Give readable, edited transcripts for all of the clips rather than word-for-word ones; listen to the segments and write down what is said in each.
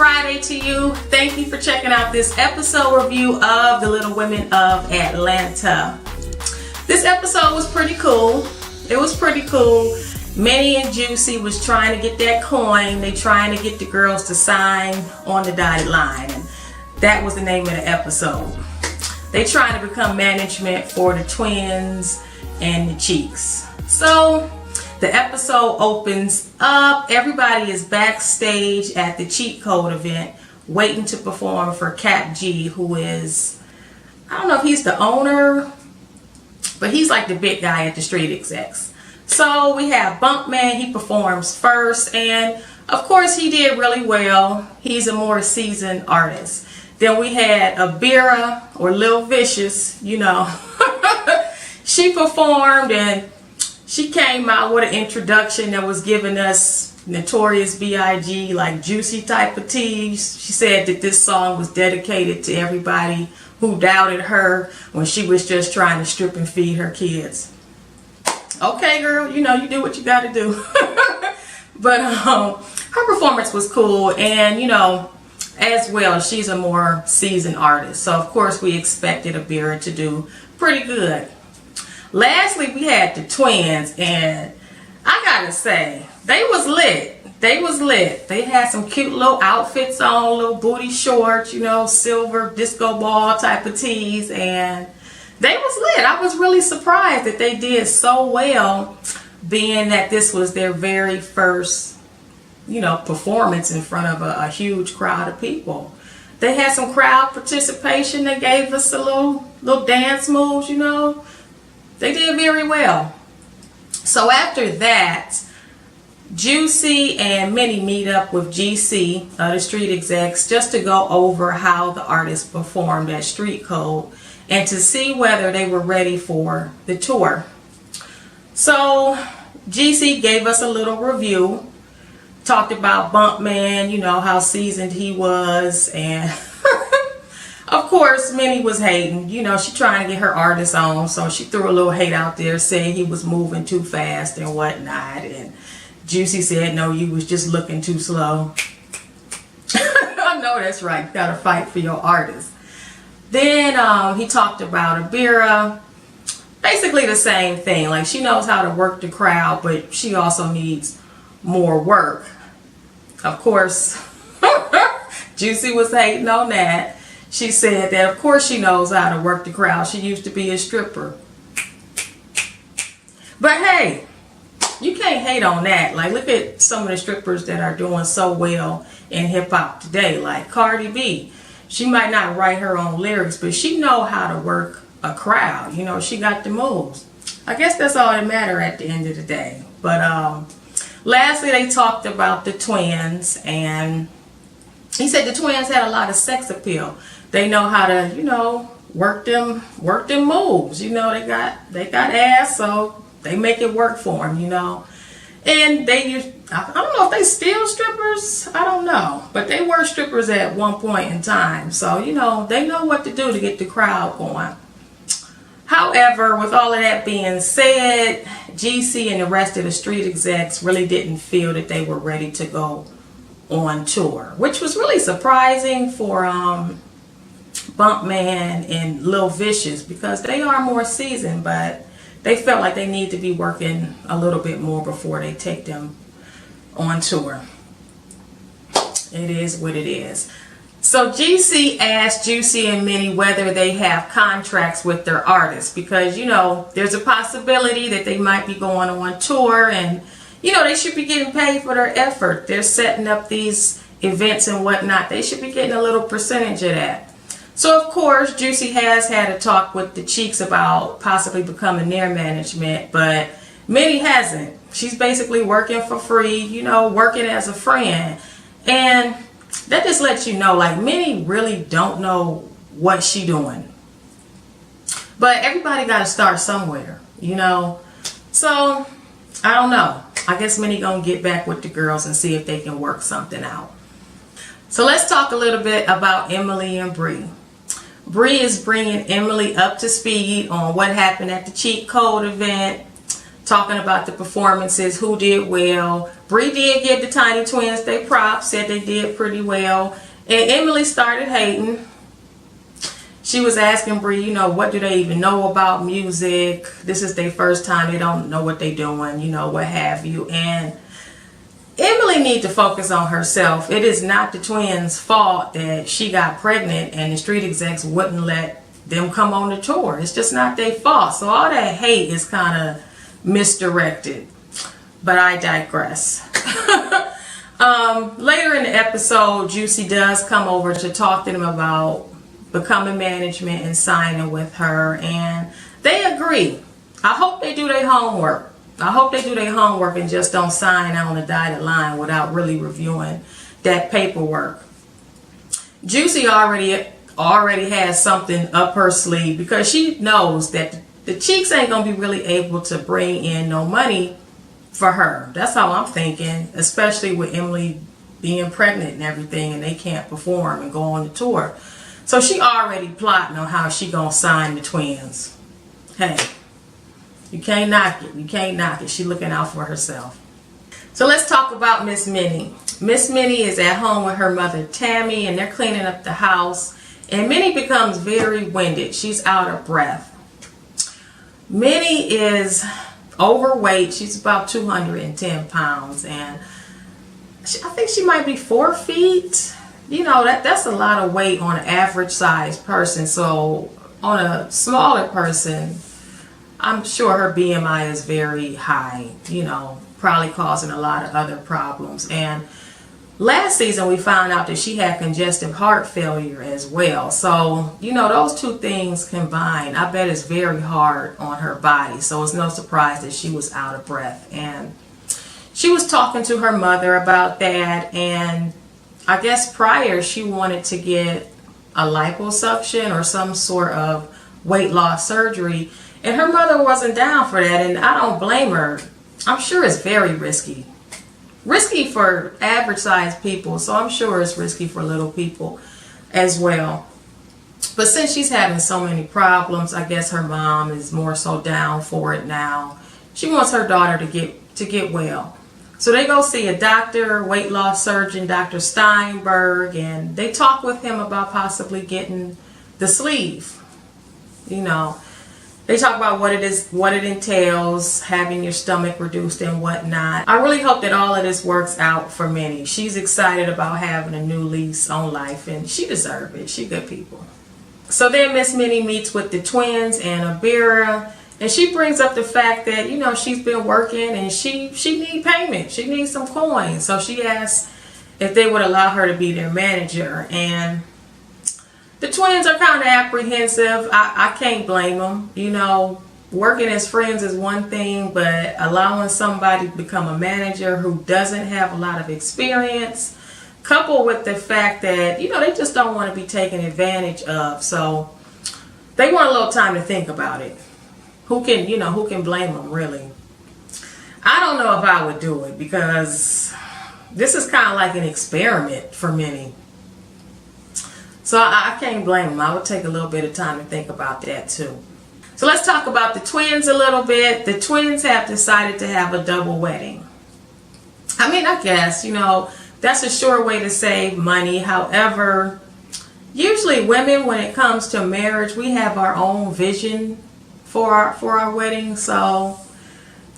Friday to you. Thank you for checking out this episode review of The Little Women of Atlanta. This episode was pretty cool. It was pretty cool. Minnie and Juicy was trying to get that coin. They trying to get the girls to sign on the dotted line. And that was the name of the episode. They trying to become management for the twins and the Cheeks. So the episode opens up. Everybody is backstage at the cheat code event waiting to perform for Cap G, who is, I don't know if he's the owner, but he's like the big guy at the Street Execs. So we have Bumpman. He performs first, and of course he did really well. He's a more seasoned artist. Then we had Abira, or Lil Vicious, you know. She performed and she came out with an introduction that was giving us Notorious B.I.G. like juicy type of tease. She said that this song was dedicated to everybody who doubted her when she was just trying to strip and feed her kids. Okay, girl, you know, you do what you got to do. But her performance was cool, and you know, as well, she's a more seasoned artist. So of course we expected Abira to do pretty good. Lastly, we had the twins, and I gotta say, they was lit. They was lit. They had some cute little outfits on, little booty shorts, you know, silver disco ball type of tees, and they was lit. I was really surprised that they did so well, being that this was their very first, you know, performance in front of a huge crowd of people. They had some crowd participation. They gave us a little dance moves, you know. They did very well. So after that, Juicy and Minnie meet up with GC, the Street Execs, just to go over how the artists performed at Street Code and to see whether they were ready for the tour. So GC gave us a little review, talked about Bumpman, you know, how seasoned he was, and of course, Minnie was hating. You know, she trying to get her artist on, so she threw a little hate out there, saying he was moving too fast and whatnot. And Juicy said, no, you was just looking too slow. I know that's right. You gotta fight for your artist. Then he talked about Abira. Basically the same thing. Like, she knows how to work the crowd, but she also needs more work. Of course, Juicy was hating on that. She said that of course she knows how to work the crowd. She used to be a stripper. But hey, you can't hate on that. Like, look at some of the strippers that are doing so well in hip hop today, like Cardi B. She might not write her own lyrics, but she know how to work a crowd. You know, she got the moves. I guess that's all that matter at the end of the day. But lastly, they talked about the twins, and he said the twins had a lot of sex appeal. They know how to, you know, work them moves. You know, they got ass, so they make it work for them, you know. And they use, I don't know if they still strippers, I don't know, but they were strippers at one point in time. So, you know, they know what to do to get the crowd going. However, with all of that being said, GC and the rest of the Street Execs really didn't feel that they were ready to go on tour, which was really surprising for Bumpman and Lil Vicious, because they are more seasoned, but they felt like they need to be working a little bit more before they take them on tour. It is what it is. So GC asked Juicy and Minnie whether they have contracts with their artists, because, you know, there's a possibility that they might be going on tour, and you know, they should be getting paid for their effort. They're setting up these events and whatnot. They should be getting a little percentage of that. So of course, Juicy has had a talk with the Cheeks about possibly becoming their management, but Minnie hasn't. She's basically working for free, you know, working as a friend. And that just lets you know, like, Minnie really don't know what she doing. But everybody got to start somewhere, you know. So, I don't know. I guess Minnie gonna get back with the girls and see if they can work something out. So let's talk a little bit about Emily and Bree. Bree is bringing Emily up to speed on what happened at the cheat code event. talking about the performances, who did well. Bree did give the Tiny Twins their props, said they did pretty well. And Emily started hating. She was asking Bree, you know, what do they even know about music? This is their first time. They don't know what they're doing, you know, what have you. And Emily needs to focus on herself. It is not the twins' fault that she got pregnant and the street execs wouldn't let them come on the tour. It's just not their fault. So all that hate is kind of misdirected. But I digress. Later in the episode, Juicy does come over to talk to them about becoming management and signing with her, and they agree. I hope they do their homework. I hope they do their homework and just don't sign on the dotted line without really reviewing that paperwork. Juicy already has something up her sleeve because she knows that the Cheeks ain't gonna be really able to bring in no money for her. That's how I'm thinking, especially with Emily being pregnant and everything, and they can't perform and go on the tour. So she already plotting on how she gonna sign the twins. Hey, you can't knock it. You can't knock it. She looking out for herself. So let's talk about Miss Minnie. Miss Minnie is at home with her mother Tammy, and they're cleaning up the house. And Minnie becomes very winded. She's out of breath. Minnie is overweight. She's about 210 pounds, and I think she might be 4 feet. You know, that's a lot of weight on an average sized person. So on a smaller person, I'm sure her BMI is very high, you know, probably causing a lot of other problems. And last season we found out that she had congestive heart failure as well. So, you know, those two things combined, I bet it's very hard on her body. So it's no surprise that she was out of breath. And she was talking to her mother about that, and I guess prior she wanted to get a liposuction or some sort of weight loss surgery, and her mother wasn't down for that, and I don't blame her. I'm sure it's very risky. Risky for average sized people, so I'm sure it's risky for little people as well. But since she's having so many problems, I guess her mom is more so down for it now. She wants her daughter to get well. So they go see a doctor, weight loss surgeon, Dr. Steinberg, and they talk with him about possibly getting the sleeve. You know, they talk about what it is, what it entails, having your stomach reduced and whatnot. I really hope that all of this works out for Minnie. She's excited about having a new lease on life, and she deserves it. She good people. So then Miss Minnie meets with the twins and Abira. And she brings up the fact that, you know, she's been working and she needs payment. She needs some coins. So she asked if they would allow her to be their manager. And the twins are kind of apprehensive. I can't blame them. You know, working as friends is one thing, but allowing somebody to become a manager who doesn't have a lot of experience, coupled with the fact that, you know, they just don't want to be taken advantage of. So they want a little time to think about it. Who can blame them, really? I don't know if I would do it, because this is kind of like an experiment for Minnie. So I can't blame them. I would take a little bit of time to think about that too. So let's talk about the twins a little bit. The twins have decided to have a double wedding. I mean, I guess, you know, that's a sure way to save money. However, usually women, when it comes to marriage, we have our own vision for our wedding. So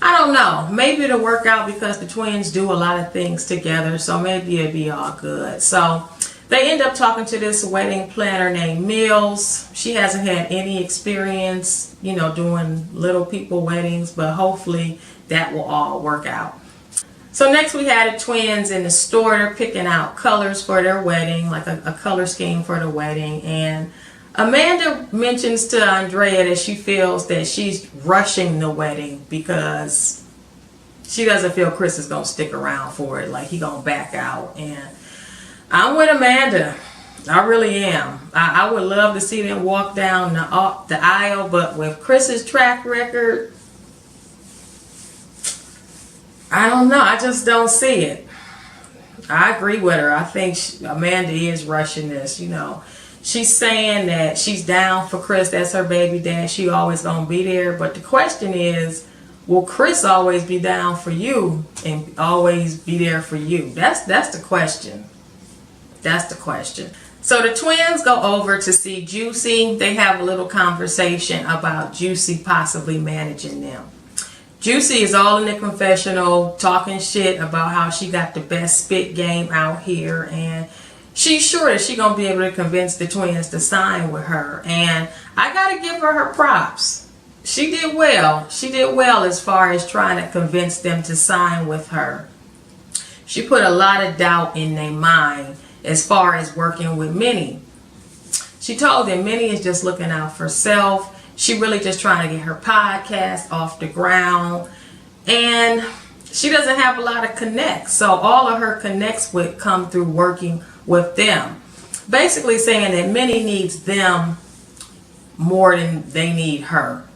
I don't know, maybe it'll work out because the twins do a lot of things together, so maybe it'll be all good. So they end up talking to this wedding planner named Mills. She hasn't had any experience, you know, doing little people weddings, but hopefully that will all work out. So next we had the twins in the store. They're picking out colors for their wedding, like a color scheme for the wedding, and Amanda mentions to Andrea that she feels that she's rushing the wedding because she doesn't feel Chris is going to stick around for it. Like, he going to back out. And I'm with Amanda. I really am. I would love to see them walk down the aisle, but with Chris's track record, I don't know. I just don't see it. I agree with her. I think Amanda is rushing this, you know. She's saying that she's down for Chris. That's her baby dad. She always gonna be there. But the question is, will Chris always be down for you and always be there for you? That's the question. That's the question. So the twins go over to see Juicy. They have a little conversation about Juicy possibly managing them. Juicy is all in the confessional talking shit about how she got the best spit game out here, and she's sure that she's gonna be able to convince the twins to sign with her. And I gotta give her props. She did well. She did well as far as trying to convince them to sign with her. She put a lot of doubt in their mind as far as working with Minnie. She told them Minnie is just looking out for herself. She really just trying to get her podcast off the ground. And she doesn't have a lot of connects. So all of her connects would come through working with them. Basically saying that Minnie needs them more than they need her.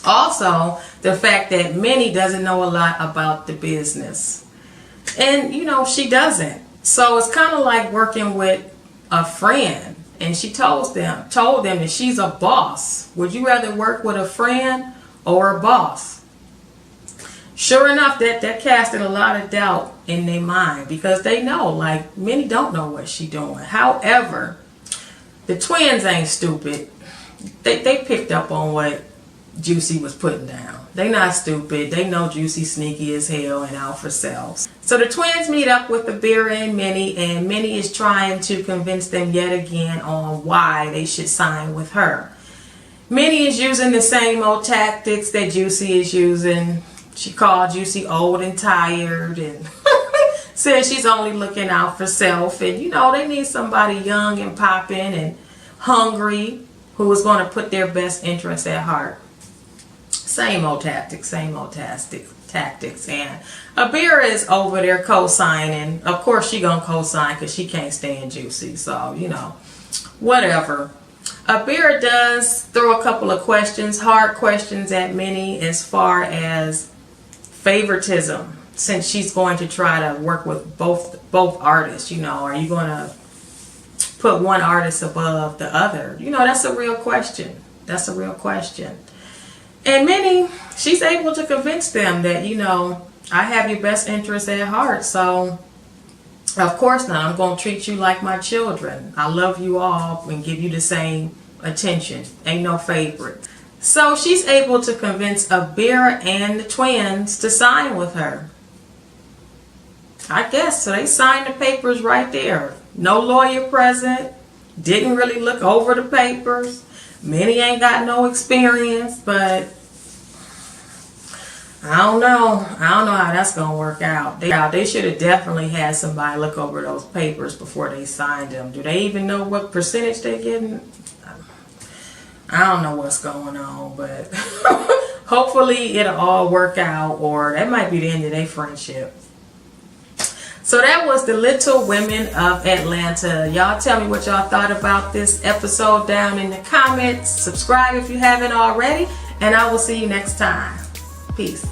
Also, the fact that Minnie doesn't know a lot about the business. And, you know, she doesn't. So it's kind of like working with a friend. And she told them that she's a boss. Would you rather work with a friend or a boss? Sure enough, that casted a lot of doubt in their mind, because they know, like, Minnie don't know what she's doing. However, the twins ain't stupid. They picked up on what Juicy was putting down. They not stupid. They know Juicy sneaky as hell and out for sales. So the twins meet up with Abira and Minnie is trying to convince them yet again on why they should sign with her. Minnie is using the same old tactics that Juicy is using. She called Juicy old and tired and said she's only looking out for self. And you know, they need somebody young and popping and hungry who is going to put their best interests at heart. Same old tactics, tactics. And Abira is over there co-signing. Of course she gonna co-sign because she can't stand Juicy. So, you know, whatever. Abira does throw a couple of questions, hard questions at Minnie as far as favoritism, since she's going to try to work with both artists. You know, are you going to put one artist above the other? You know, that's a real question. That's a real question. And Minnie, she's able to convince them that, you know, I have your best interest at heart. So, of course not. I'm going to treat you like my children. I love you all and give you the same attention. Ain't no favorite. So she's able to convince Abira and the twins to sign with her. I guess. So they signed the papers right there. No lawyer present. Didn't really look over the papers. Minnie ain't got no experience, but I don't know how that's going to work out. They should have definitely had somebody look over those papers before they signed them. Do they even know what percentage they're getting? I don't know what's going on, but hopefully it'll all work out, or that might be the end of their friendship. So that was the Little Women of Atlanta. Y'all tell me what y'all thought about this episode down in the comments. Subscribe if you haven't already, and I will see you next time. Peace.